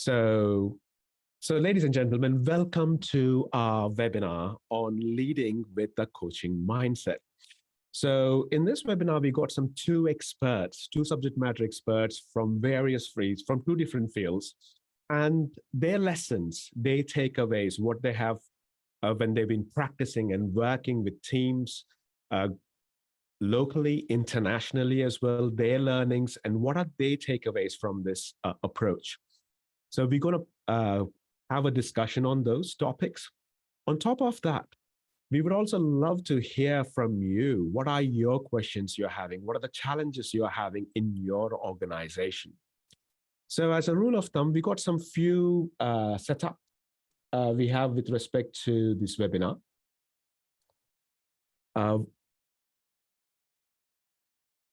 So, so ladies and gentlemen, welcome to our webinar on leading with the coaching mindset. So in this webinar, we got two experts, two subject matter experts from various fields, from two different fields, and their lessons, their takeaways, what they have when they've been practicing and working with teams uh, locally, internationally as well, their learnings, and what are their takeaways from this approach. So we're going to have a discussion on those topics. On top of that, we would also love to hear from you. What are your questions you're having? What are the challenges you're having in your organization? So as a rule of thumb, we got some few setup we have with respect to this webinar.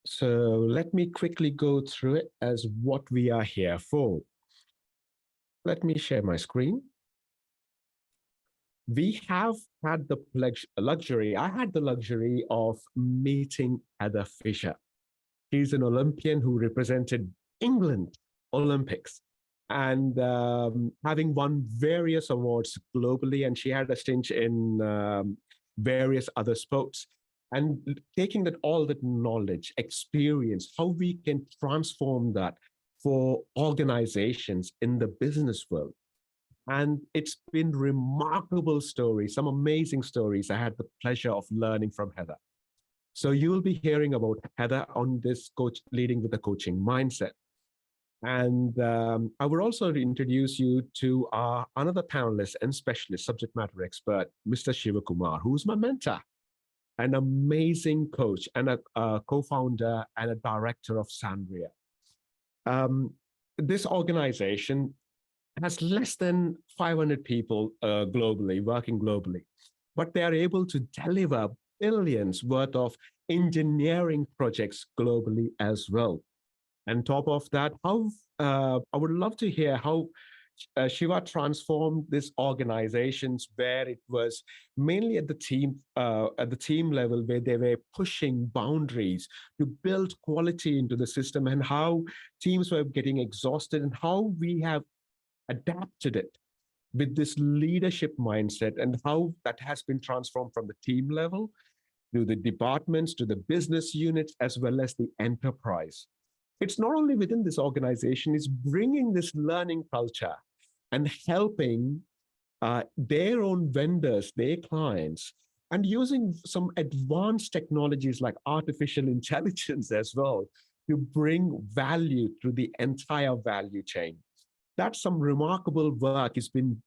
So let me quickly go through it as what we are here for. Let me share my screen. We have had the luxury, I had the luxury of meeting Heather Fisher. She's an Olympian who represented England Olympics and having won various awards globally, and she had a stint in various other sports. And taking all that knowledge, experience, how we can transform that for organizations in the business world. And it's been remarkable stories, some amazing stories I had the pleasure of learning from Heather. So you'll be hearing about Heather on this leading with the coaching mindset. And I would also introduce you to another panelist and specialist, subject matter expert, Mr. Shivakumar, who's my mentor, an amazing coach and a co-founder and a director of Sandria. This organization has less than 500 people globally, working globally, but they are able to deliver billions worth of engineering projects globally as well. And top of that, I would love to hear how Shiva transformed these organizations where it was mainly at the team level, where they were pushing boundaries to build quality into the system, and how teams were getting exhausted, and how we have adapted it with this leadership mindset, and how that has been transformed from the team level to the departments, to the business units, as well as the enterprise. It's not only within this organization, it's bringing this learning culture and helping their own vendors, their clients, and using some advanced technologies like artificial intelligence as well to bring value through the entire value chain. That's some remarkable work has been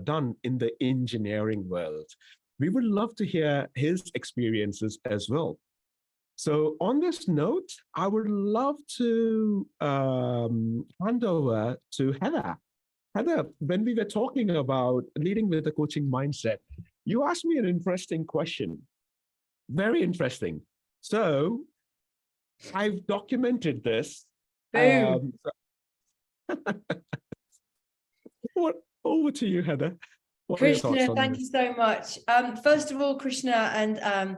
done in the engineering world. We would love to hear his experiences as well. So on this note, I would love to hand over to Heather. Heather, when we were talking about leading with the coaching mindset, you asked me an interesting question. Very interesting. So I've documented this. Boom. Over to you, Heather. Krishna, thank you so much. First of all, Krishna, and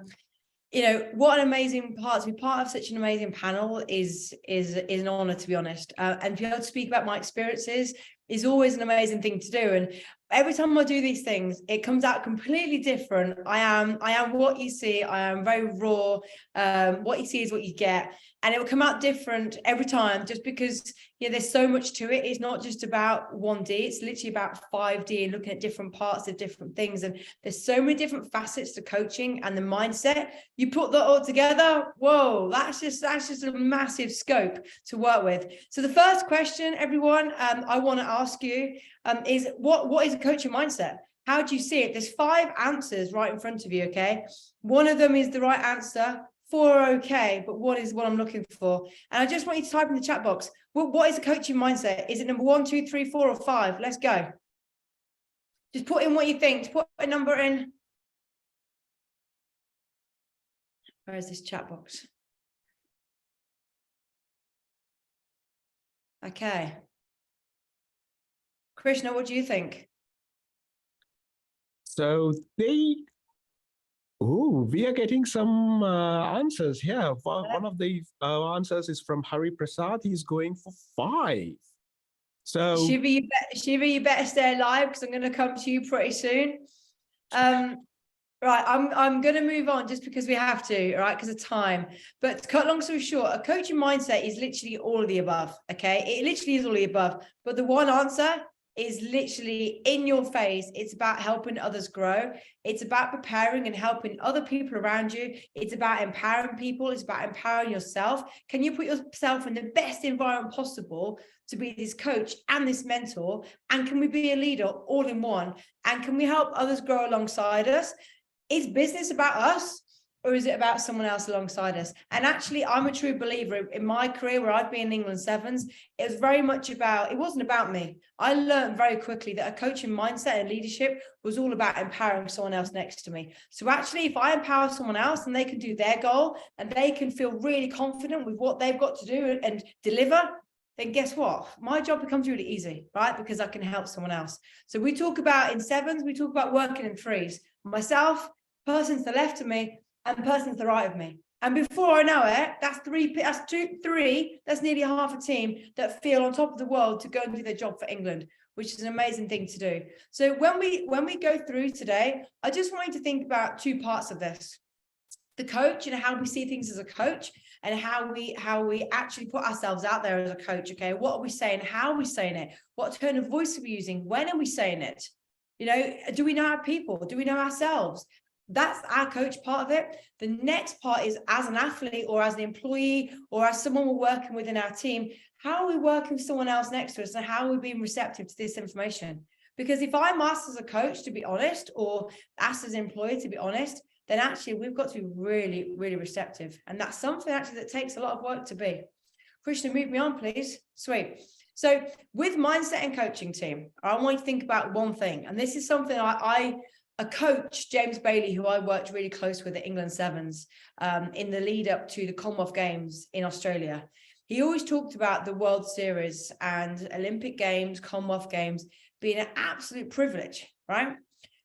what an amazing part to be part of such an amazing panel is an honor, to be honest. And to be able to speak about my experiences is always an amazing thing to do. And every time I do these things, it comes out completely different. I am what you see. I am very raw. What you see is what you get. And it will come out different every time, just because there's so much to it. It's not just about 1D, it's literally about 5D and looking at different parts of different things. And there's so many different facets to coaching and the mindset. You put that all together, whoa, that's just a massive scope to work with. So the first question, everyone, I want to ask you is what is a coaching mindset? How do you see it? There's 5 answers right in front of you, okay? One of them is the right answer. 4 are okay, but what is what I'm looking for? And I just want you to type in the chat box, what is a coaching mindset? Is it number 1, 2, 3, 4, or 5? Let's go. Just put in what you think. Just put a number in. Where is this chat box? Okay. Krishna, what do you think? So we are getting some answers here. One of the answers is from Hari Prasad. He's going for 5. So Shiva, you better stay alive because I'm going to come to you pretty soon. Right, I'm going to move on just because we have to, all right, because of time. But to cut long story short, a coaching mindset is literally all of the above, okay? It literally is all of the above. But the one answer is literally in your face. It's about helping others grow. It's about preparing and helping other people around you. It's about empowering people. It's about empowering yourself. Can you put yourself in the best environment possible to be this coach and this mentor? And can we be a leader all in one? And can we help others grow alongside us? Is business about us, or is it about someone else alongside us? And actually, I'm a true believer in my career where I've been in England Sevens. It was very much about, it wasn't about me. I learned very quickly that a coaching mindset and leadership was all about empowering someone else next to me. So actually, if I empower someone else and they can do their goal and they can feel really confident with what they've got to do and deliver, then guess what? My job becomes really easy, right? Because I can help someone else. So we talk about in sevens, we talk about working in threes. Myself, person to the left of me, and person to the right of me. And before I know it, that's three, that's nearly half a team that feel on top of the world to go and do their job for England, which is an amazing thing to do. So when we go through today, I just want you to think about two parts of this. The coach and how we see things as a coach, and how we actually put ourselves out there as a coach. Okay, what are we saying? How are we saying it? What tone of voice are we using? When are we saying it? You know, do we know our people? Do we know ourselves? That's our coach part of it. The next part is as an athlete or as an employee or as someone we're working with in our team, how are we working with someone else next to us, and how are we being receptive to this information? Because if I'm asked as a coach to be honest, or asked as an employee to be honest, then actually we've got to be really, really receptive. And that's something actually that takes a lot of work to be. Krishna, move me on, please. Sweet. So with mindset and coaching team, I want you to think about one thing. And this is something a coach, James Bailey, who I worked really close with at England Sevens in the lead up to the Commonwealth Games in Australia. He always talked about the World Series and Olympic Games, Commonwealth Games being an absolute privilege, right?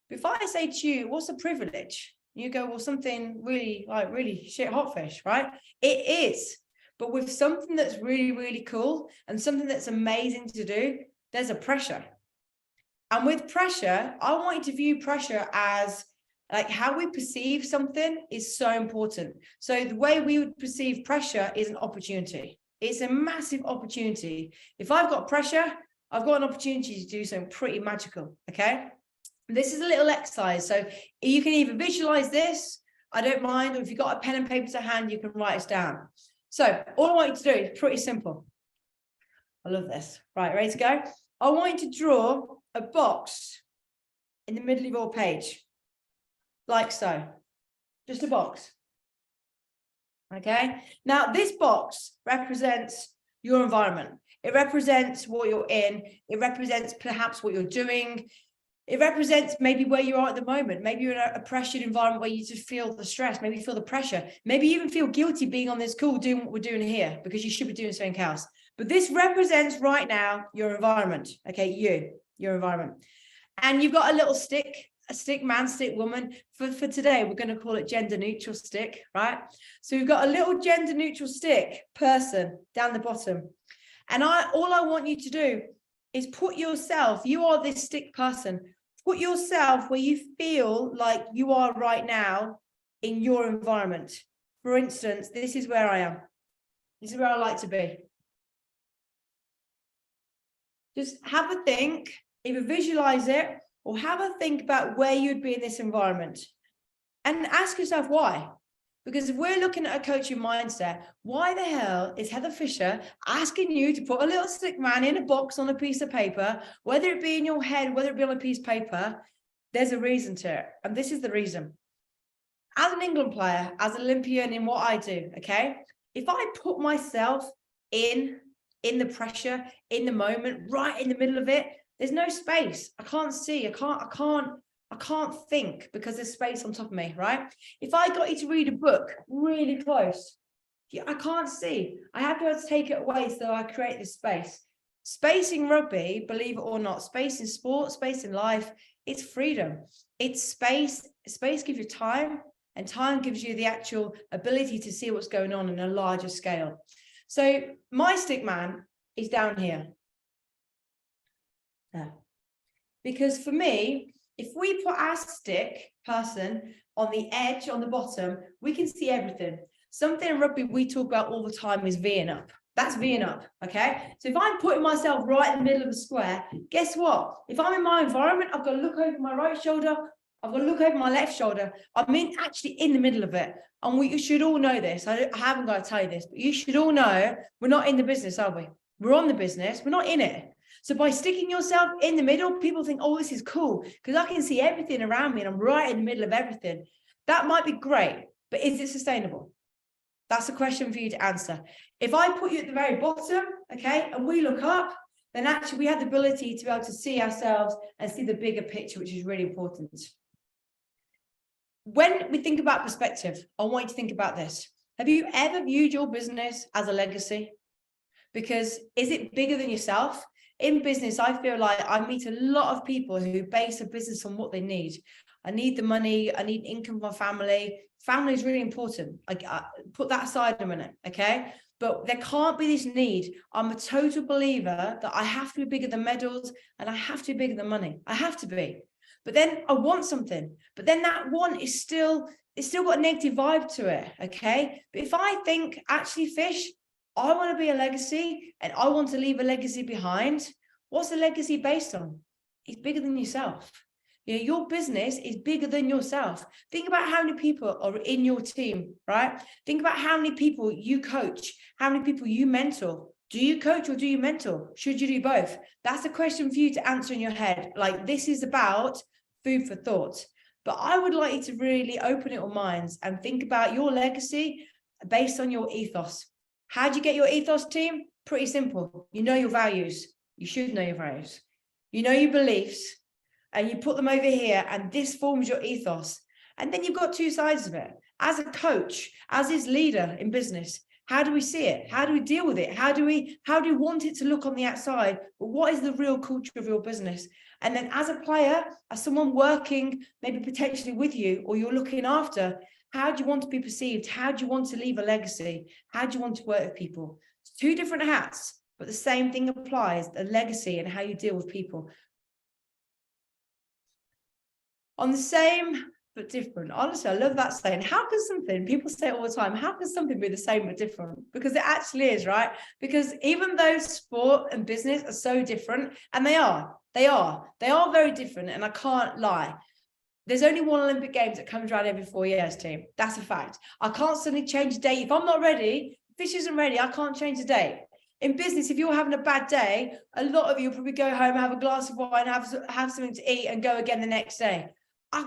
But if I say to you, what's a privilege? You go, well, something really shit hot fish, right? It is. But with something that's really, really cool and something that's amazing to do, there's a pressure. And with pressure, I want you to view pressure as like how we perceive something is so important. So the way we would perceive pressure is an opportunity. It's a massive opportunity. If I've got pressure, I've got an opportunity to do something pretty magical, okay? This is a little exercise. So you can either visualize this, I don't mind, or if you've got a pen and paper to hand, you can write this down. So all I want you to do is pretty simple. I love this. Right, ready to go? I want you to draw a box in the middle of your page, like so, just a box. Okay, now this box represents your environment. It represents what you're in. It represents perhaps what you're doing. It represents maybe where you are at the moment. Maybe you're in a pressured environment where you just feel the stress, maybe you feel the pressure, maybe you even feel guilty being on this call doing what we're doing here because you should be doing something else. But this represents right now your environment, okay, your environment. And you've got a little stick, a stick man, stick woman. For today, we're going to call it gender neutral stick, right? So we've got a little gender neutral stick person down the bottom. And all I want you to do is put yourself, you are this stick person, put yourself where you feel like you are right now in your environment. For instance, this is where I am. This is where I like to be. Just have a think, either visualize it or have a think about where you'd be in this environment and ask yourself why. Because if we're looking at a coaching mindset, why the hell is Heather Fisher asking you to put a little stick man in a box on a piece of paper, whether it be in your head, whether it be on a piece of paper? There's a reason to it. And this is the reason. As an England player, as an Olympian in what I do, okay, if I put myself in the pressure, in the moment, right in the middle of it, there's no space. I can't see. I can't think because there's space on top of me, right? If I got you to read a book really close, I can't see. I have to be able to take it away so I create this space. Space in rugby, believe it or not, space in sport, space in life, it's freedom. It's space. Space gives you time, and time gives you the actual ability to see what's going on a larger scale. So my stick man is down here. there. Because for me, if we put our stick person on the edge, on the bottom, we can see everything. Something in rugby we talk about all the time is V'ing up. That's V'ing up, okay? So if I'm putting myself right in the middle of the square, guess what? If I'm in my environment, I've got to look over my right shoulder, I've got to look over my left shoulder. I'm actually in the middle of it. And you should all know this. I haven't got to tell you this, but you should all know we're not in the business, are we? We're on the business, we're not in it. So by sticking yourself in the middle, people think, oh, this is cool because I can see everything around me and I'm right in the middle of everything. That might be great, but is it sustainable? That's a question for you to answer. If I put you at the very bottom, okay, and we look up, then actually we have the ability to be able to see ourselves and see the bigger picture, which is really important. When we think about perspective, I want you to think about this. Have you ever viewed your business as a legacy? Because is it bigger than yourself? In business, I feel like I meet a lot of people who base a business on what they need. I need the money. I need income for my family. Family is really important. I put that aside a minute, okay? But there can't be this need. I'm a total believer that I have to be bigger than medals and I have to be bigger than money. I have to be. But then I want something. But then that want is still, it's still got a negative vibe to it, okay? But if I think, actually, Fish, I want to be a legacy and I want to leave a legacy behind. What's the legacy based on? It's bigger than yourself. You know, your business is bigger than yourself. Think about how many people are in your team, right? Think about how many people you coach, how many people you mentor. Do you coach or do you mentor? Should you do both? That's a question for you to answer in your head. Like, this is about food for thought. But I would like you to really open your minds and think about your legacy based on your ethos. How do you get your ethos, team? Pretty simple. You know your values. You should know your values. You know your beliefs, and you put them over here, and this forms your ethos. And then you've got two sides of it. As a coach, as his leader in business, how do we see it? How do we deal with it? How do we want it to look on the outside? But what is the real culture of your business? And then as a player, as someone working maybe potentially with you or you're looking after, how do you want to be perceived? How do you want to leave a legacy? How do you want to work with people? It's two different hats, but the same thing applies, the legacy and how you deal with people. On the same but different. Honestly, I love that saying. How can something, people say it all the time, how can something be the same but different? Because it actually is, right? Because even though sport and business are so different, and they are very different, and I can't lie. There's only one Olympic Games that comes around every 4 years, team. That's a fact. I can't suddenly change the date. If I'm not ready, if Fish isn't ready, I can't change the date. In business, if you're having a bad day, a lot of you will probably go home, have a glass of wine, have something to eat, and go again the next day.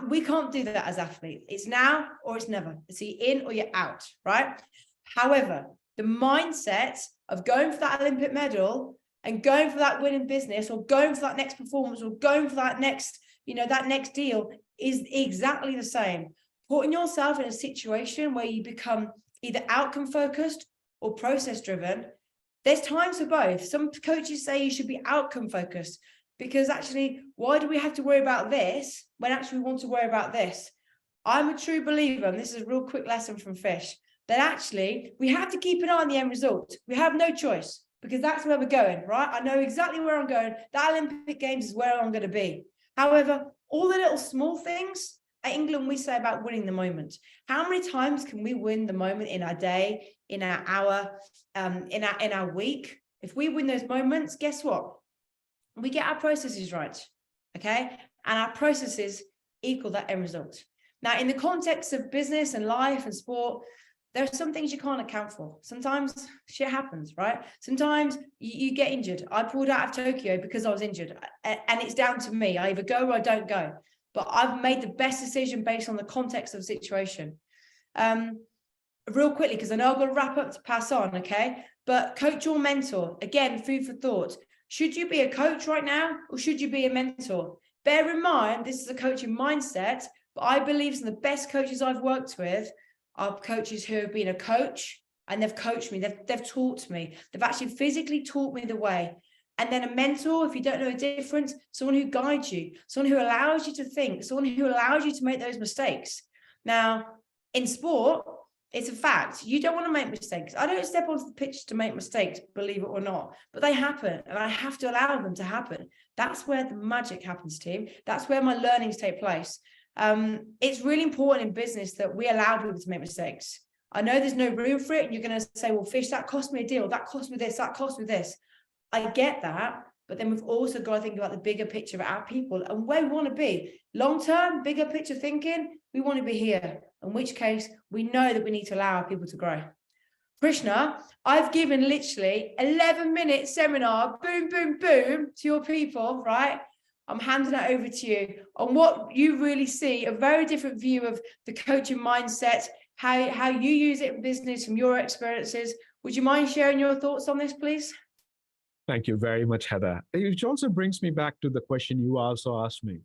We can't do that as athletes. It's now or it's never. It's you're in or you're out, right? However, the mindset of going for that Olympic medal and going for that winning business or going for that next performance or going for that next, that next deal is exactly the same. Putting yourself in a situation where you become either outcome focused or process driven. There's times for both. Some coaches say you should be outcome focused because actually, why do we have to worry about this when actually we want to worry about this? I'm a true believer, and this is a real quick lesson from Fish, that actually we have to keep an eye on the end result. We have no choice because that's where we're going, right? I know exactly where I'm going. The Olympic Games is where I'm going to be. However, all the little small things, at England, we say about winning the moment. How many times can we win the moment in our day, in our hour, in our week? If we win those moments, guess what? We get our processes right, okay? And our processes equal that end result. Now, in the context of business and life and sport, there are some things you can't account for. Sometimes shit happens, right? Sometimes you get injured. I pulled out of Tokyo because I was injured, and it's down to me. I either go or I don't go. But I've made the best decision based on the context of the situation. Real quickly, because I know I've got to wrap up to pass on, okay? But coach or mentor, again, food for thought. Should you be a coach right now or should you be a mentor? Bear in mind, this is a coaching mindset, but I believe some of the best coaches I've worked with are coaches who have been a coach and they've coached me. They've taught me. They've actually physically taught me the way. And then a mentor, if you don't know the difference, someone who guides you, someone who allows you to think, someone who allows you to make those mistakes. Now, in sport, it's a fact. You don't want to make mistakes. I don't step onto the pitch to make mistakes, believe it or not, but they happen and I have to allow them to happen. That's where the magic happens, team. That's where my learnings take place. It's really important in business that we allow people to make mistakes. I know there's no room for it. And you're going to say, well, Fish, that cost me a deal. That cost me this. That cost me this. I get that. But then we've also got to think about the bigger picture of our people and where we want to be. Long-term, bigger picture thinking, we want to be here. In which case, we know that we need to allow our people to grow. Krishna, I've given literally 11-minute seminar, boom, boom, boom, to your people, right? I'm handing that over to you on what you really see, a very different view of the coaching mindset, how you use it in business from your experiences. Would you mind sharing your thoughts on this, please? Thank you very much, Heather. Which also brings me back to the question you also asked me.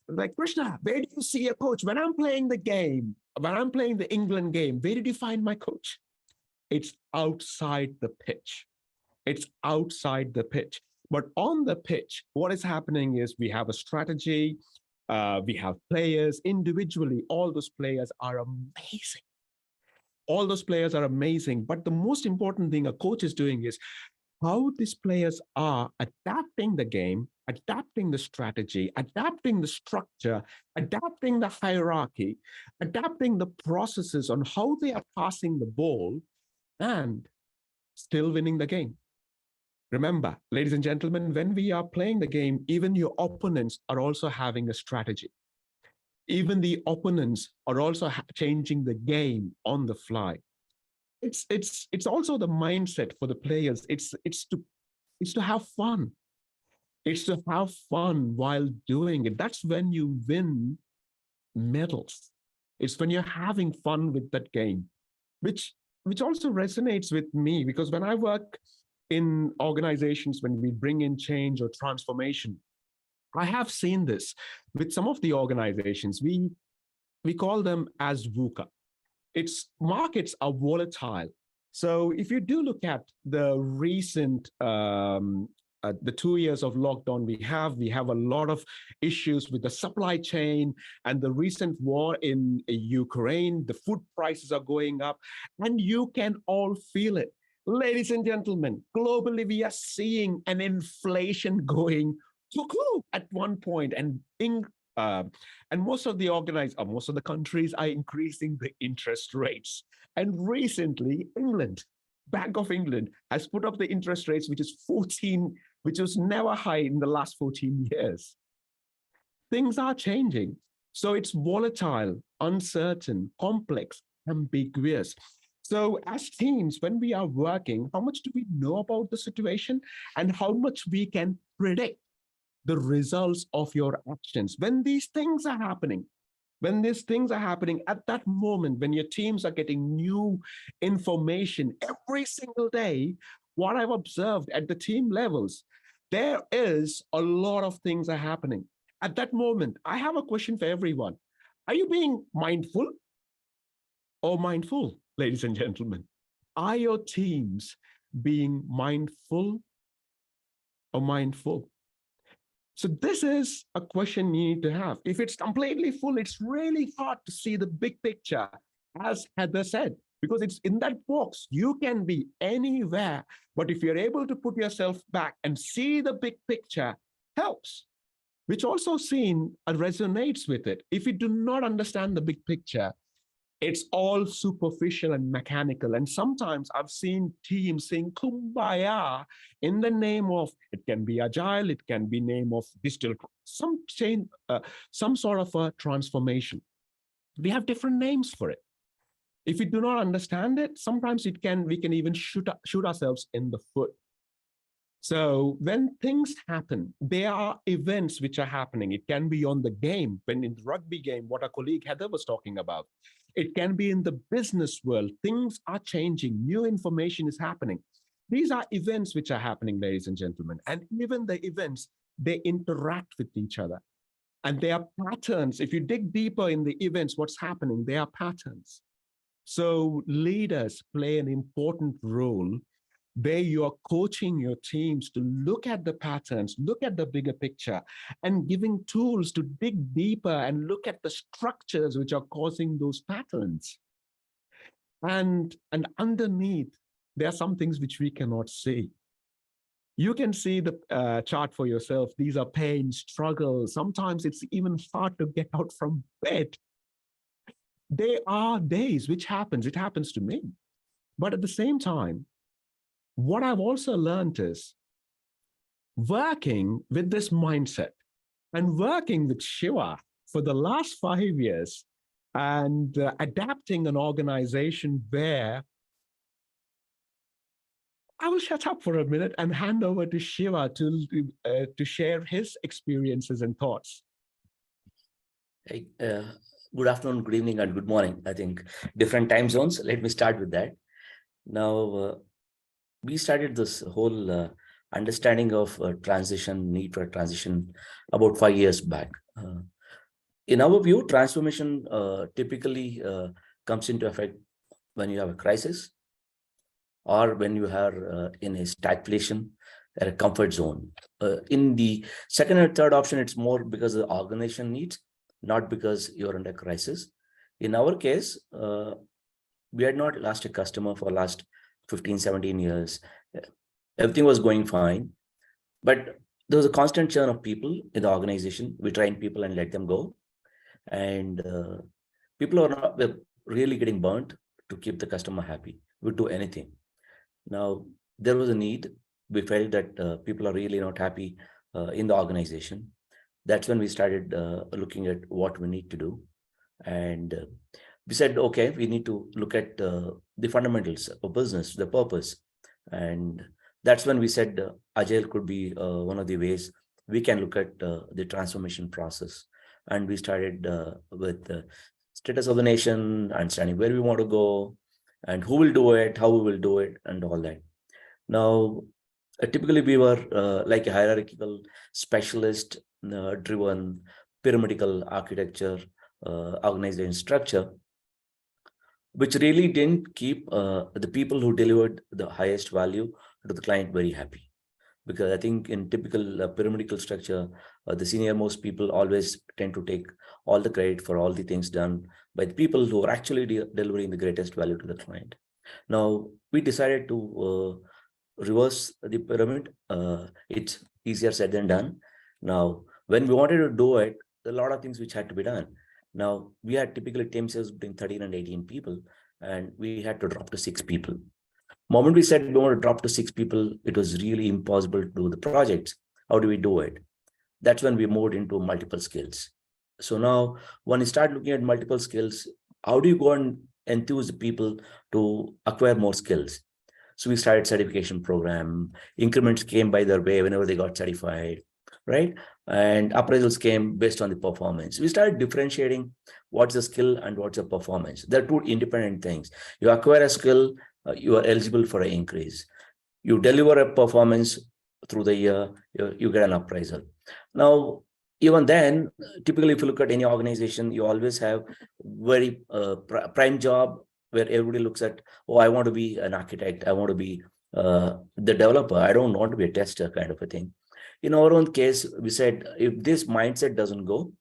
Like, Krishna, where do you see a coach? When I'm playing the game, when I'm playing the England game, where did you find my coach? It's outside the pitch. It's outside the pitch. But on the pitch, what is happening is we have a strategy, we have players individually. All those players are amazing. All those players are amazing. But the most important thing a coach is doing is how these players are adapting the game, adapting the strategy, adapting the structure, adapting the hierarchy, adapting the processes on how they are passing the ball, and still winning the game. Remember, ladies and gentlemen, when we are playing the game, even your opponents are also having a strategy. Even the opponents are also changing the game on the fly. It's also the mindset for the players. It's to have fun. It's to have fun while doing it. That's when you win medals. It's when you're having fun with that game, which also resonates with me, because when I work in organizations, when we bring in change or transformation, I have seen this with some of the organizations. We call them as VUCA. Its markets are volatile. So if you do look at the recent the 2 years of lockdown we have a lot of issues with the supply chain and the recent war in Ukraine. The food prices are going up, and you can all feel it. Ladies and gentlemen, globally, we are seeing an inflation going cuckoo at one point, and most of the countries are increasing the interest rates. And recently, Bank of England has put up the interest rates, which was never high in the last 14 years. Things are changing. So it's volatile, uncertain, complex, ambiguous. So as teams, when we are working, how much do we know about the situation and how much we can predict the results of your actions when these things are happening? When these things are happening at that moment, when your teams are getting new information every single day, what I've observed at the team levels, there is a lot of things are happening. At that moment, I have a question for everyone. Are you being mindful or mindful, ladies and gentlemen? Are your teams being mindful or mindful? So this is a question you need to have. If it's completely full, it's really hard to see the big picture, as Heather said, because it's in that box. You can be anywhere, but if you're able to put yourself back and see the big picture, helps, which also resonates with it. If you do not understand the big picture, it's all superficial and mechanical. And sometimes I've seen teams saying kumbaya in the name of, it can be agile, it can be name of digital, some sort of a transformation. We have different names for it. If we do not understand it, sometimes we can even shoot ourselves in the foot. So when things happen, there are events which are happening. It can be on the game, when in the rugby game, what our colleague Heather was talking about. It can be in the business world. Things are changing. New information is happening. These are events which are happening, ladies and gentlemen. And even the events, they interact with each other. And there are patterns. If you dig deeper in the events, what's happening, there are patterns. So leaders play an important role where you're coaching your teams to look at the patterns, look at the bigger picture, and giving tools to dig deeper and look at the structures which are causing those patterns. And underneath, there are some things which we cannot see. You can see the chart for yourself. These are pain, struggles. Sometimes it's even hard to get out from bed. There are days which happens. It happens to me. But at the same time, what I've also learned is working with this mindset and working with Shiva for the last 5 years and adapting an organization where I will shut up for a minute and hand over to Shiva to share his experiences and thoughts. Hey, good afternoon, good evening, and good morning. I think different time zones. Let me start with that. Now, we started this whole understanding of need for transition about 5 years back. In our view, transformation typically comes into effect when you have a crisis or when you are in a stagflation or a comfort zone. In the second and third option, it's more because the organization needs, not because you're under crisis. In our case, we had not lost a customer for last 15, 17 years. Everything was going fine, but there was a constant churn of people in the organization. We train people and let them go. And people are not really getting burnt to keep the customer happy. We do anything. Now, there was a need. We felt that people are really not happy in the organization. That's when we started looking at what we need to do. And we said, okay, we need to look at the fundamentals of business, the purpose. And that's when we said Agile could be one of the ways we can look at the transformation process. And we started with the status of the nation, understanding where we want to go, and who will do it, how we will do it, and all that. Now, typically we were like a hierarchical specialist driven pyramidal architecture organization structure, which really didn't keep the people who delivered the highest value to the client very happy. Because I think in typical pyramidal structure, the senior most people always tend to take all the credit for all the things done by the people who are actually delivering the greatest value to the client. Now, we decided to reverse the pyramid. It's easier said than done. Now, when we wanted to do it, a lot of things which had to be done. Now, we had typically team sales between 13 and 18 people, and we had to drop to 6 people. Moment we said we want to drop to 6 people, it was really impossible to do the projects. How do we do it? That's when we moved into multiple skills. So now, when you start looking at multiple skills, how do you go and enthuse the people to acquire more skills? So we started certification program. Increments came by their way whenever they got certified, right? And appraisals came based on the performance. We started differentiating what's the skill and what's the performance. They're two independent things. You acquire a skill, you are eligible for an increase. You deliver a performance through the year, you get an appraisal. Now, even then, typically, if you look at any organization, you always have very prime job where everybody looks at, oh, I want to be an architect. I want to be the developer. I don't want to be a tester kind of a thing. In our own case, we said, if this mindset doesn't go,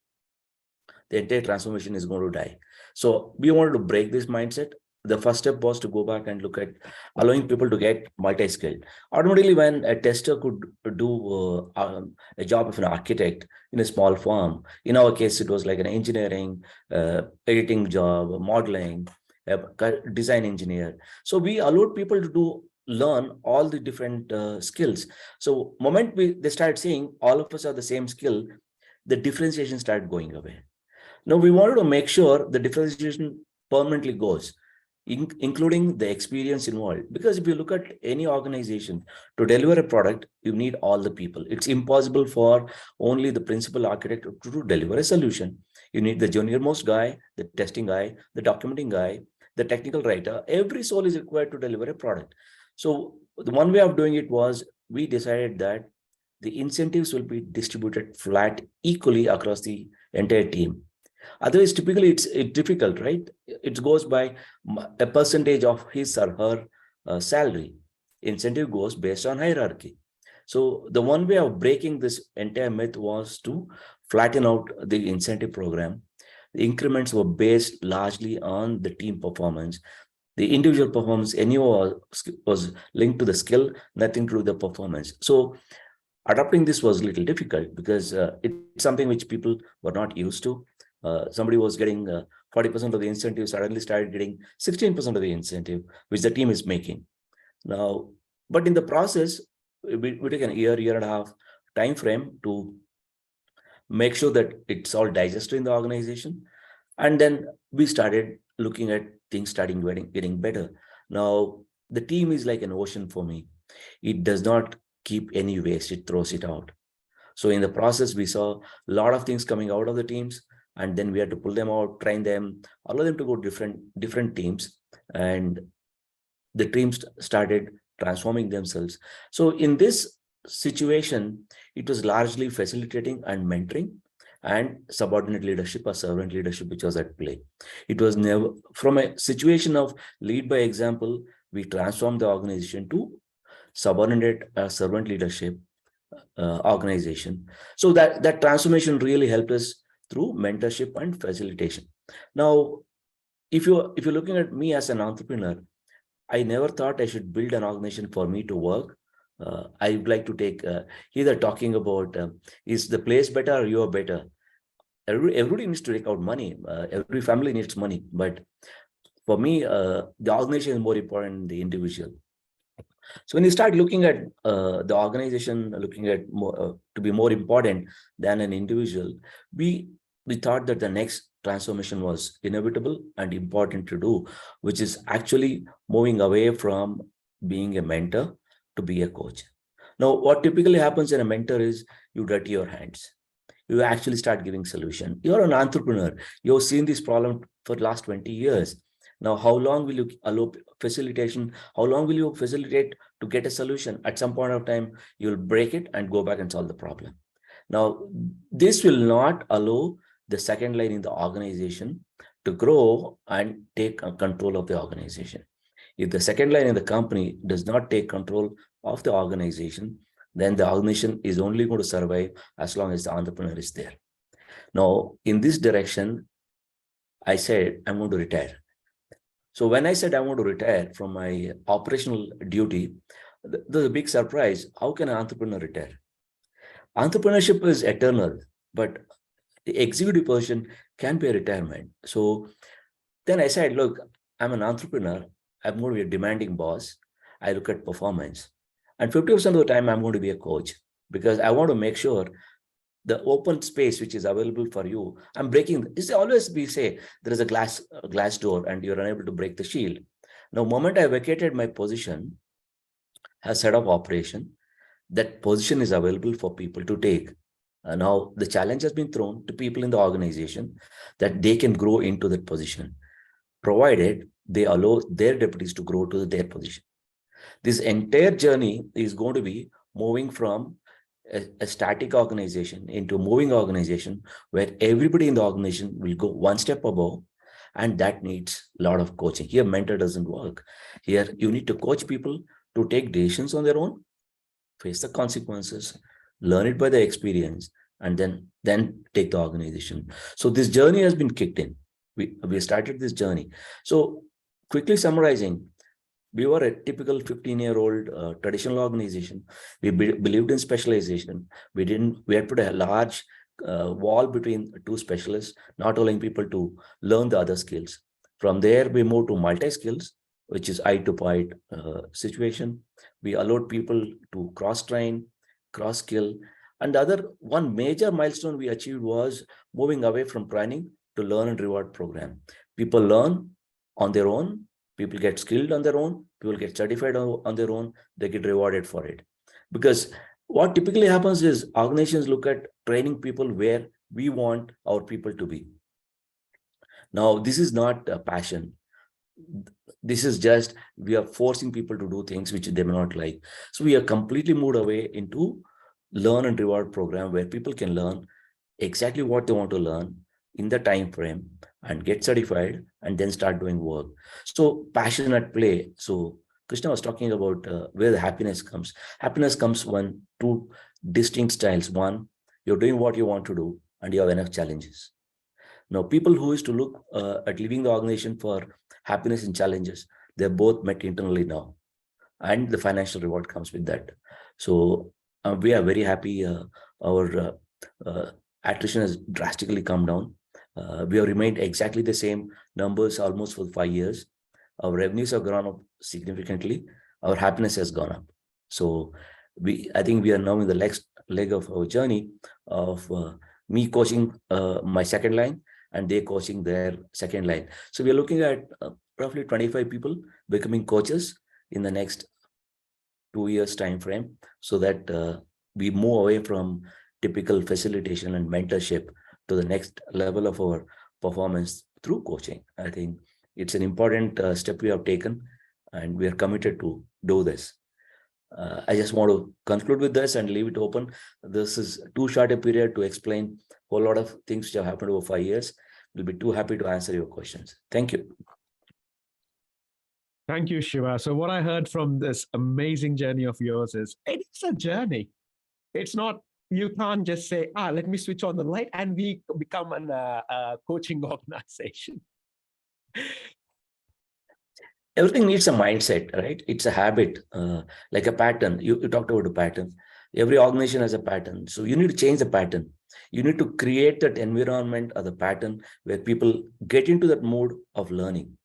the entire transformation is going to die. So we wanted to break this mindset. The first step was to go back and look at allowing people to get multi-skilled. Automatically, when a tester could do a job of an architect in a small firm, in our case, it was like an engineering, editing job, modeling, design engineer. So we allowed people to learn all the different skills. So moment they started seeing all of us are the same skill, the differentiation started going away. Now we wanted to make sure the differentiation permanently goes, including the experience involved. Because if you look at any organization, to deliver a product, you need all the people. It's impossible for only the principal architect to deliver a solution. You need the junior most guy, the testing guy, the documenting guy, the technical writer. Every soul is required to deliver a product. So the one way of doing it was we decided that the incentives will be distributed flat equally across the entire team. Otherwise, typically it's difficult, right? It goes by a percentage of his or her salary. Incentive goes based on hierarchy. So the one way of breaking this entire myth was to flatten out the incentive program. The increments were based largely on the team performance. The individual performance anyway was linked to the skill, nothing to do with the performance. So adopting this was a little difficult because it's something which people were not used to. Somebody was getting 40% of the incentive, suddenly started getting 16% of the incentive, which the team is making. Now, but in the process, we took an year and a half time frame to make sure that it's all digested in the organization. And then we started looking at things starting getting better. Now, the team is like an ocean for me. It does not keep any waste, it throws it out. So in the process, we saw a lot of things coming out of the teams, and then we had to pull them out, train them, allow them to go different teams, and the teams started transforming themselves. So in this situation, it was largely facilitating and mentoring and subordinate leadership or servant leadership, which was at play. It was never from a situation of lead by example, we transformed the organization to subordinate servant leadership organization. So that transformation really helped us through mentorship and facilitation. Now, if you're looking at me as an entrepreneur, I never thought I should build an organization for me to work. I would like to take either talking about is the place better or you're better. Everybody needs to take out money. Every family needs money, but for me, the organization is more important than the individual. So when you start looking at the organization, looking at more, to be more important than an individual, we thought that the next transformation was inevitable and important to do, which is actually moving away from being a mentor to be a coach. Now, what typically happens in a mentor is you dirty your hands. You actually start giving solution. You're an entrepreneur. You've seen this problem for the last 20 years. Now, how long will you allow facilitation? How long will you facilitate to get a solution? At some point of time, you'll break it and go back and solve the problem. Now, this will not allow the second line in the organization to grow and take control of the organization. If the second line in the company does not take control of the organization, then the organization is only going to survive as long as the entrepreneur is there. Now, in this direction, I said, I'm going to retire. So when I said I want to retire from my operational duty, there's a big surprise. How can an entrepreneur retire? Entrepreneurship is eternal, but the executive position can be a retirement. So then I said, look, I'm an entrepreneur. I'm going to be a demanding boss. I look at performance. And 50% of the time, I'm going to be a coach because I want to make sure the open space which is available for you, I'm breaking. It's always we say there is a glass door and you're unable to break the shield. Now, moment I vacated my position as head of operation, that position is available for people to take. Now, the challenge has been thrown to people in the organization that they can grow into that position, provided they allow their deputies to grow to their position. This entire journey is going to be moving from a static organization into a moving organization where everybody in the organization will go one step above, and that needs a lot of coaching. Here, mentor doesn't work. Here, you need to coach people to take decisions on their own, face the consequences, learn it by the experience, and then take the organization. So this journey has been kicked in. We started this journey. So quickly summarizing, we were a typical 15-year-old traditional organization. We believed in specialization. We had put a large wall between two specialists, not allowing people to learn the other skills. From there, we moved to multi-skills, which is eye-to-eye situation. We allowed people to cross-train, cross-skill. And the other one major milestone we achieved was moving away from training to learn and reward program. People learn on their own. People get skilled on their own, people get certified on their own, they get rewarded for it. Because what typically happens is organizations look at training people where we want our people to be. Now, this is not a passion. This is just, we are forcing people to do things which they may not like. So we are completely moved away into learn and reward program where people can learn exactly what they want to learn in the time frame and get certified and then start doing work. So passion at play. So Krishna was talking about where the happiness comes. Happiness comes when two distinct styles. One, you're doing what you want to do and you have enough challenges. Now, people who used to look at leaving the organization for happiness and challenges, They're both met internally now, and the financial reward comes with that. So we are very happy. Our attrition has drastically come down. We have remained exactly the same numbers almost for 5 years. Our revenues have gone up significantly. Our happiness has gone up. So I think we are now in the next leg of our journey of me coaching my second line and they coaching their second line. So we are looking at roughly 25 people becoming coaches in the next 2 years time frame, so that we move away from typical facilitation and mentorship to the next level of our performance through coaching. I think it's an important step we have taken, and we are committed to do this. I just want to conclude with this and leave it open. This is too short a period to explain a whole lot of things which have happened over 5 years. We'll be too happy to answer your questions. Thank you. Thank you, Shiva. So what I heard from this amazing journey of yours is it's a journey. It's not, you can't just say, let me switch on the light and we become a coaching organization. Everything needs a mindset, right? It's a habit, like a pattern. You talked about a pattern. Every organization has a pattern. So you need to change the pattern. You need to create that environment or the pattern where people get into that mode of learning.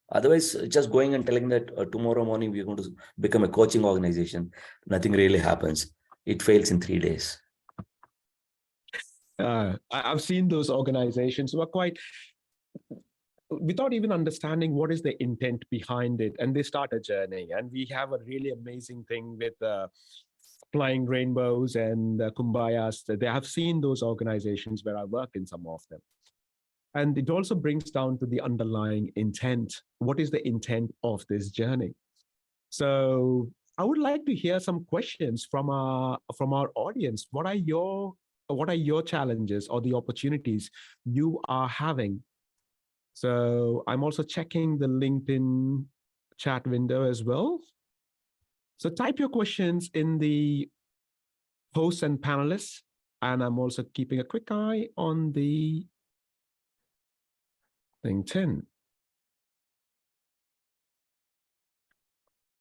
Otherwise, just going and telling that tomorrow morning we're going to become a coaching organization, nothing really happens. It fails in 3 days. I've seen those organizations who are quite, without even understanding what is the intent behind it, and they start a journey. And we have a really amazing thing with flying rainbows and kumbayas. They have seen those organizations where I work in some of them. And it also brings down to the underlying intent. What is the intent of this journey? So I would like to hear some questions from our audience. What are your challenges or the opportunities you are having? So I'm also checking the LinkedIn chat window as well. So type your questions in the hosts and panelists. And I'm also keeping a quick eye on the LinkedIn.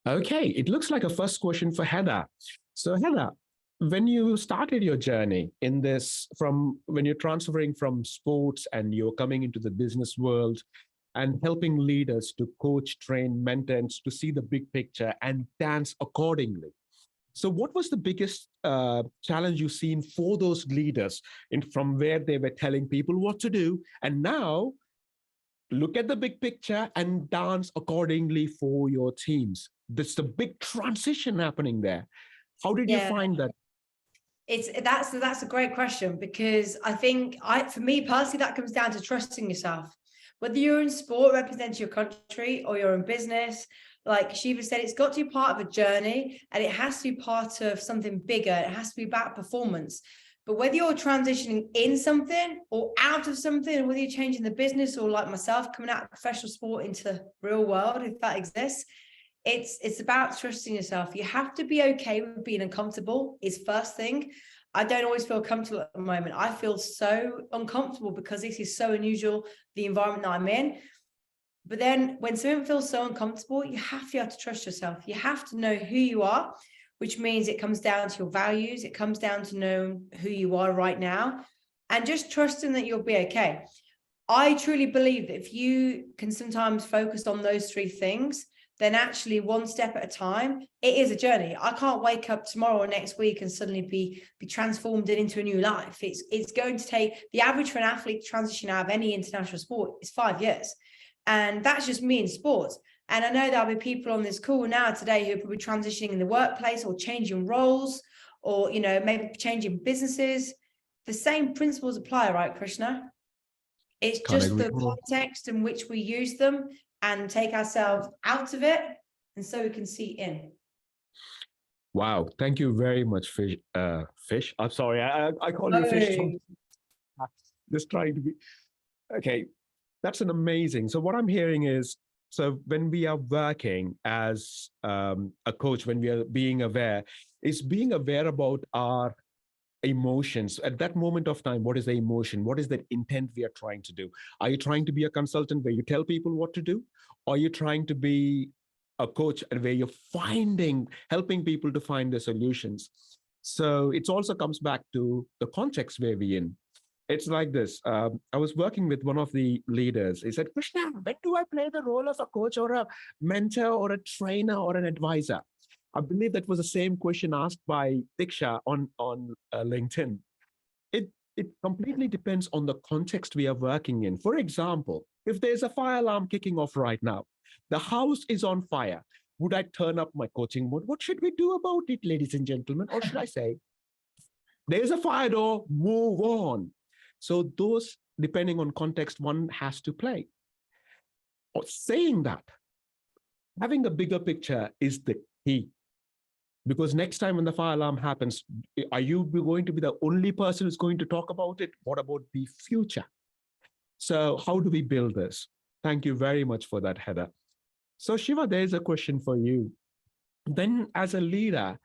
Okay, it looks like a first question for Heather. So Heather, when you started your journey in this, from when you're transferring from sports and you're coming into the business world and helping leaders to coach, train, mentor, and to see the big picture and dance accordingly. So what was the biggest challenge you've seen for those leaders from where they were telling people what to do, and now look at the big picture and dance accordingly for your teams? That's the big transition happening there. How did you find that? That's a great question, because I think for me personally, that comes down to trusting yourself. Whether you're in sport, representing your country, or you're in business, like Shiva said, it's got to be part of a journey, and it has to be part of something bigger. It has to be about performance. But whether you're transitioning in something or out of something, whether you're changing the business or like myself, coming out of professional sport into the real world, if that exists, it's about trusting yourself. You have to be okay with being uncomfortable is first thing. I don't always feel comfortable at the moment. I feel so uncomfortable because this is so unusual, the environment that I'm in. But then when something feels so uncomfortable, you have to be able to trust yourself. You have to know who you are, which means it comes down to your values. It comes down to know who you are right now, and just trusting that you'll be okay. I truly believe that if you can sometimes focus on those three things, then actually one step at a time, it is a journey. I can't wake up tomorrow or next week and suddenly be transformed into a new life. It's going to take, the average for an athlete to transition out of any international sport is 5 years. And that's just me in sports. And I know there'll be people on this call now today who are probably transitioning in the workplace or changing roles, or, maybe changing businesses. The same principles apply, right, Krishna? It's just the context in which we use them and take ourselves out of it, and so we can see in. Wow, thank you very much, Fish. Fish. I'm sorry, I call you Fish. Just trying to be okay. That's an amazing. So what I'm hearing is, so when we are working as a coach, when we are being aware about our emotions at that moment of time. What is the emotion? What is the intent we are trying to do? Are you trying to be a consultant where you tell people what to do? Or are you trying to be a coach and where you're helping people to find the solutions? So it also comes back to the context where we're in. It's like this. I was working with one of the leaders. He said, Krishna, when do I play the role of a coach or a mentor or a trainer or an advisor? I believe that was the same question asked by Diksha on LinkedIn. It completely depends on the context we are working in. For example, if there's a fire alarm kicking off right now, the house is on fire. Would I turn up my coaching mode? What should we do about it, ladies and gentlemen? Or should I say, there's a fire door, move on. So those, depending on context, one has to play. Or saying that, having a bigger picture is the key. Because next time when the fire alarm happens, are you going to be the only person who's going to talk about it? What about the future? So how do we build this? Thank you very much for that, Heather. So Shiva, there's a question for you. Then as a leader,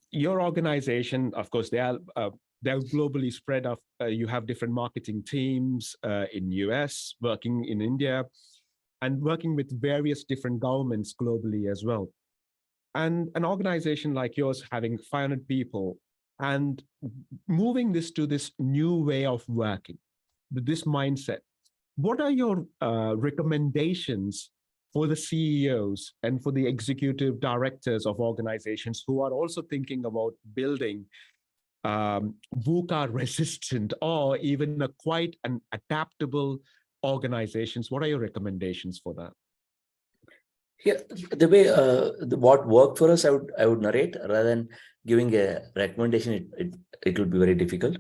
your organization, of course, they're globally spread out. You have different marketing teams in US, working in India, and working with various different governments globally as well. And an organization like yours having 500 people and moving this to this new way of working, this mindset, what are your recommendations for the CEOs and for the executive directors of organizations who are also thinking about building VUCA resistant or even quite an adaptable organizations? What are your recommendations for that? Yeah, the way what worked for us, I would narrate rather than giving a recommendation. It would be very difficult.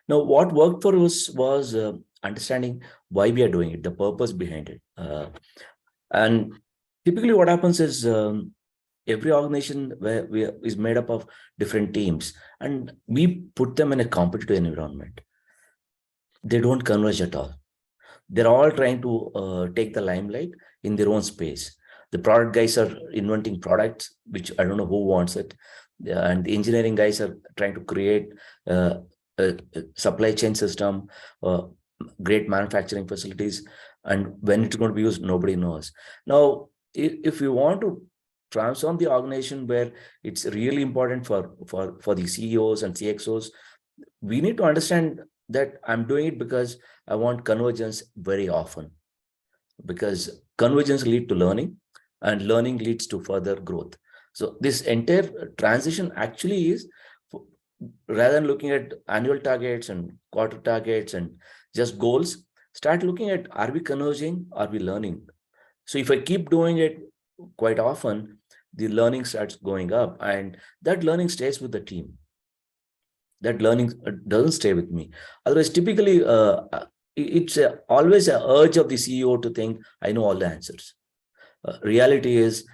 Now, what worked for us was understanding why we are doing it, the purpose behind it, and typically what happens is every organization is made up of different teams, and we put them in a competitive environment. They don't converge at all. They're all trying to take the limelight in their own space. The product guys are inventing products, which I don't know who wants it. And the engineering guys are trying to create a supply chain system, great manufacturing facilities. And when it's going to be used, nobody knows. Now, if you want to transform the organization where it's really important for the CEOs and CXOs, we need to understand that I'm doing it because I want convergence very often, because convergence leads to learning and learning leads to further growth. So this entire transition actually is, rather than looking at annual targets and quarter targets and just goals, start looking at, are we converging? Are we learning? So if I keep doing it quite often, the learning starts going up and that learning stays with the team. That learning doesn't stay with me. Otherwise, typically, it's always an urge of the CEO to think, I know all the answers. Reality is,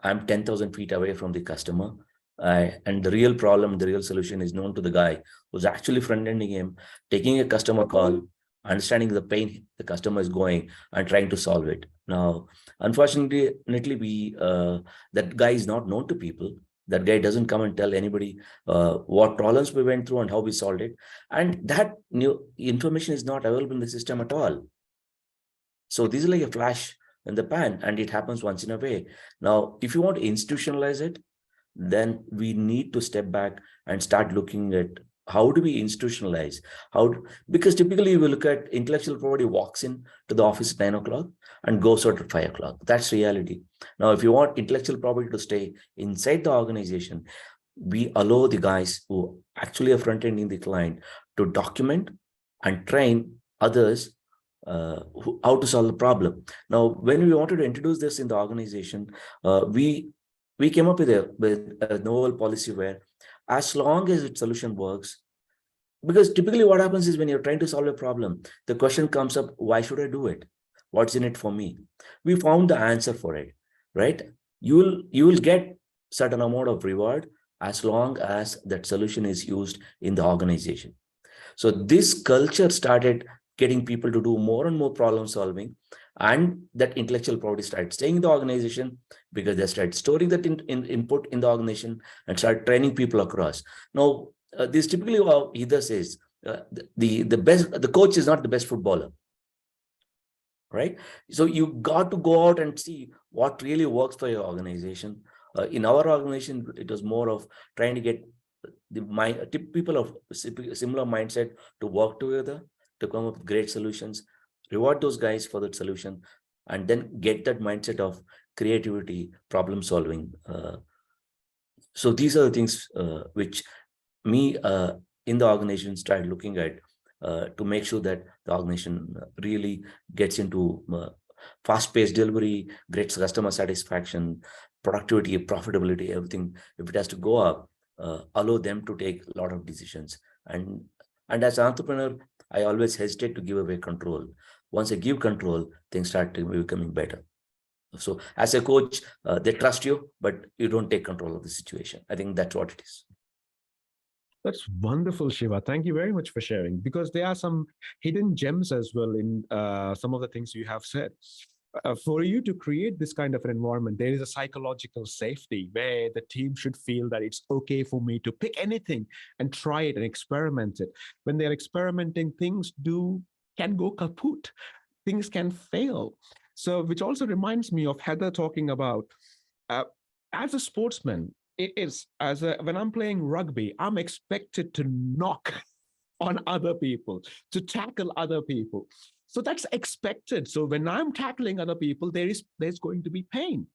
I'm 10,000 feet away from the customer. And the real problem, the real solution is known to the guy who's actually front-ending him, taking a customer call, understanding the pain the customer is going and trying to solve it. Now, unfortunately, that guy is not known to people. That guy doesn't come and tell anybody what problems we went through and how we solved it. And that new information is not available in the system at all. So this is like a flash in the pan, and it happens once in a way. Now, if you want to institutionalize it, then we need to step back and start looking at how do we institutionalize? Because typically we look at intellectual property walks in to the office at 9 o'clock and goes out at 5 o'clock. That's reality. Now, if you want intellectual property to stay inside the organization, we allow the guys who actually are front-ending the client to document and train others how to solve the problem. Now, when we wanted to introduce this in the organization, we came up with a novel policy where, as long as its solution works, because typically what happens is when you're trying to solve a problem, the question comes up, why should I do it? What's in it for me? We found the answer for it, right? You will get certain amount of reward as long as that solution is used in the organization. So this culture started getting people to do more and more problem solving, and that intellectual property started staying in the organization because they started storing that input in the organization and start training people across. Now, this typically what either says, the coach is not the best footballer, right? So you got to go out and see what really works for your organization. In our organization, it was more of trying to get people of similar mindset to work together to come up with great solutions, reward those guys for that solution, and then get that mindset of creativity, problem solving. So these are the things which me in the organization started looking at to make sure that the organization really gets into fast-paced delivery, great customer satisfaction, productivity, profitability, everything. If it has to go up, allow them to take a lot of decisions. And as an entrepreneur, I always hesitate to give away control. Once I give control, things start becoming better. So as a coach, they trust you, but you don't take control of the situation. I think that's what it is. That's wonderful, Shiva. Thank you very much for sharing, because there are some hidden gems as well in some of the things you have said. For you to create this kind of an environment, there is a psychological safety where the team should feel that it's okay for me to pick anything and try it and experiment it. When they're experimenting, things can go kaput. Things can fail. So, which also reminds me of Heather talking about, as a sportsman, when I'm playing rugby, I'm expected to knock on other people, to tackle other people. So that's expected. So when I'm tackling other people, there's going to be pain.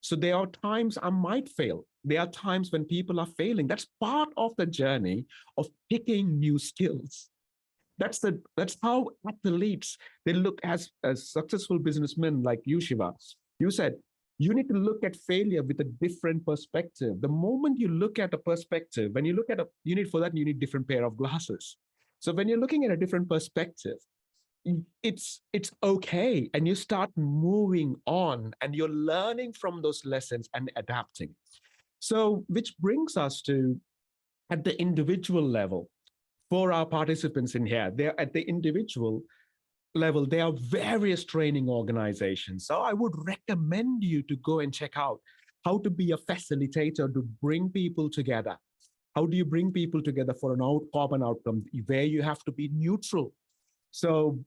So there are times I might fail. There are times when people are failing. That's part of the journey of picking new skills. That's how athletes, they look as successful businessmen like you, Shiva. You said you need to look at failure with a different perspective. The moment you look at a perspective, when you look at you need different pair of glasses. So when you're looking at a different perspective, it's okay, and you start moving on, and you're learning from those lessons and adapting. So which brings us to, at the individual level, for our participants in here, they're at the individual level, there are various training organizations. So I would recommend you to go and check out how to be a facilitator to bring people together. How do you bring people together for an common outcome where you have to be neutral? So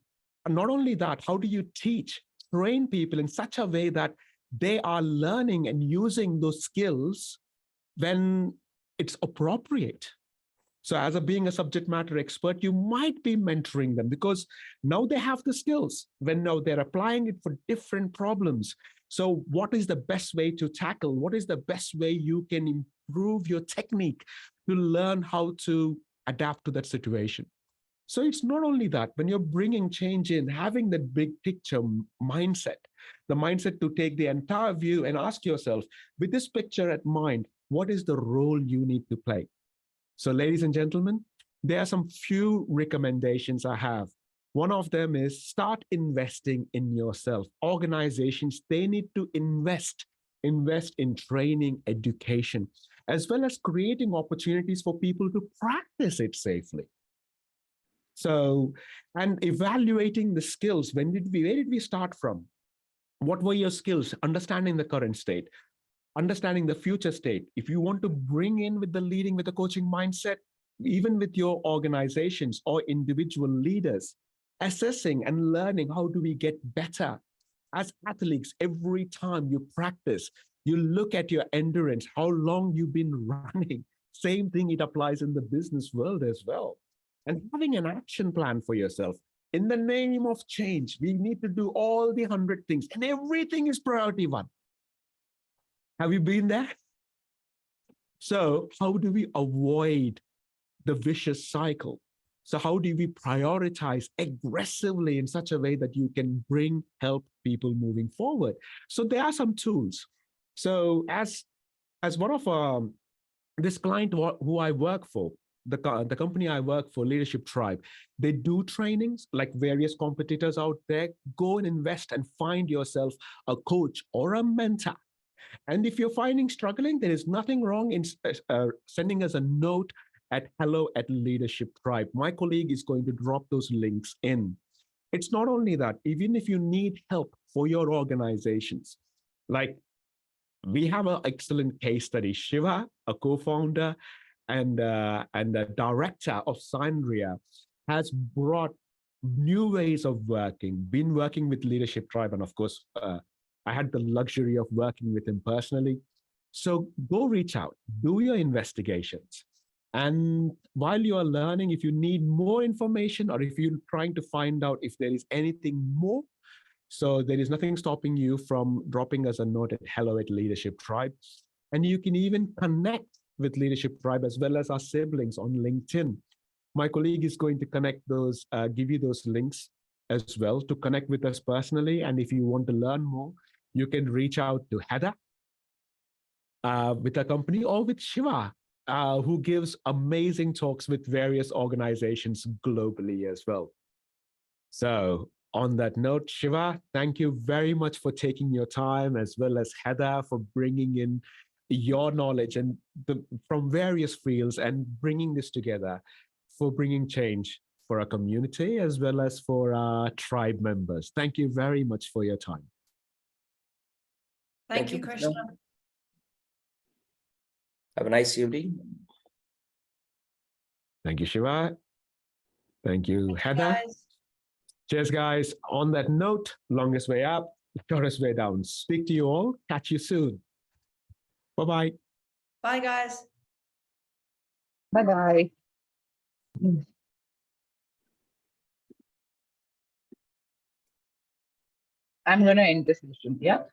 not only that, how do you train people in such a way that they are learning and using those skills when it's appropriate? So as being a subject matter expert, you might be mentoring them because now they have the skills. Now they're applying it for different problems. So what is the best way to tackle? What is the best way you can improve your technique to learn how to adapt to that situation? So it's not only that, when you're bringing change in, having that big picture mindset, the mindset to take the entire view and ask yourself, with this picture at mind, what is the role you need to play? So ladies and gentlemen, there are some few recommendations I have. One of them is start investing in yourself. Organizations, they need to invest in training, education, as well as creating opportunities for people to practice it safely. So, and evaluating the skills. Where did we start from? What were your skills? Understanding the current state, understanding the future state. If you want to bring in with the coaching mindset, even with your organizations or individual leaders, assessing and learning how do we get better. As athletes, every time you practice, you look at your endurance, how long you've been running. Same thing, it applies in the business world as well. And having an action plan for yourself. In the name of change, we need to do all the 100 things, and everything is priority one. Have you been there? So how do we avoid the vicious cycle? So how do we prioritize aggressively in such a way that you can help people moving forward? So there are some tools. So as one of this client who I work for, the company I work for, Leadership Tribe, they do trainings like various competitors out there. Go and invest and find yourself a coach or a mentor. And if you're finding struggling, there is nothing wrong in sending us a note at hello@Leadership Tribe. My colleague is going to drop those links in. It's not only that, even if you need help for your organizations, like we have an excellent case study, Shiva, a co-founder, and the director of Sandria, has brought new ways of working, been working with Leadership Tribe. And of course, I had the luxury of working with him personally. So go reach out, do your investigations. And while you are learning, if you need more information or if you're trying to find out if there is anything more, so there is nothing stopping you from dropping us a note at hello@Leadership Tribe. And you can even connect with Leadership Tribe as well as our siblings on LinkedIn. My colleague is going to connect those, give you those links as well to connect with us personally. And if you want to learn more, you can reach out to Heather with a company, or with Shiva, who gives amazing talks with various organizations globally as well. So on that note, Shiva, thank you very much for taking your time, as well as Heather for bringing in your knowledge and from various fields and bringing this together, for bringing change for our community as well as for our tribe members. Thank you very much for your time. Thank you, Krishna. Have a nice evening. Thank you, Shiva. Thank you, Heather. Guys. Cheers, guys. On that note, longest way up, shortest way down. Speak to you all. Catch you soon. Bye-bye. Bye, guys. Bye-bye. I'm going to end this session. Yeah.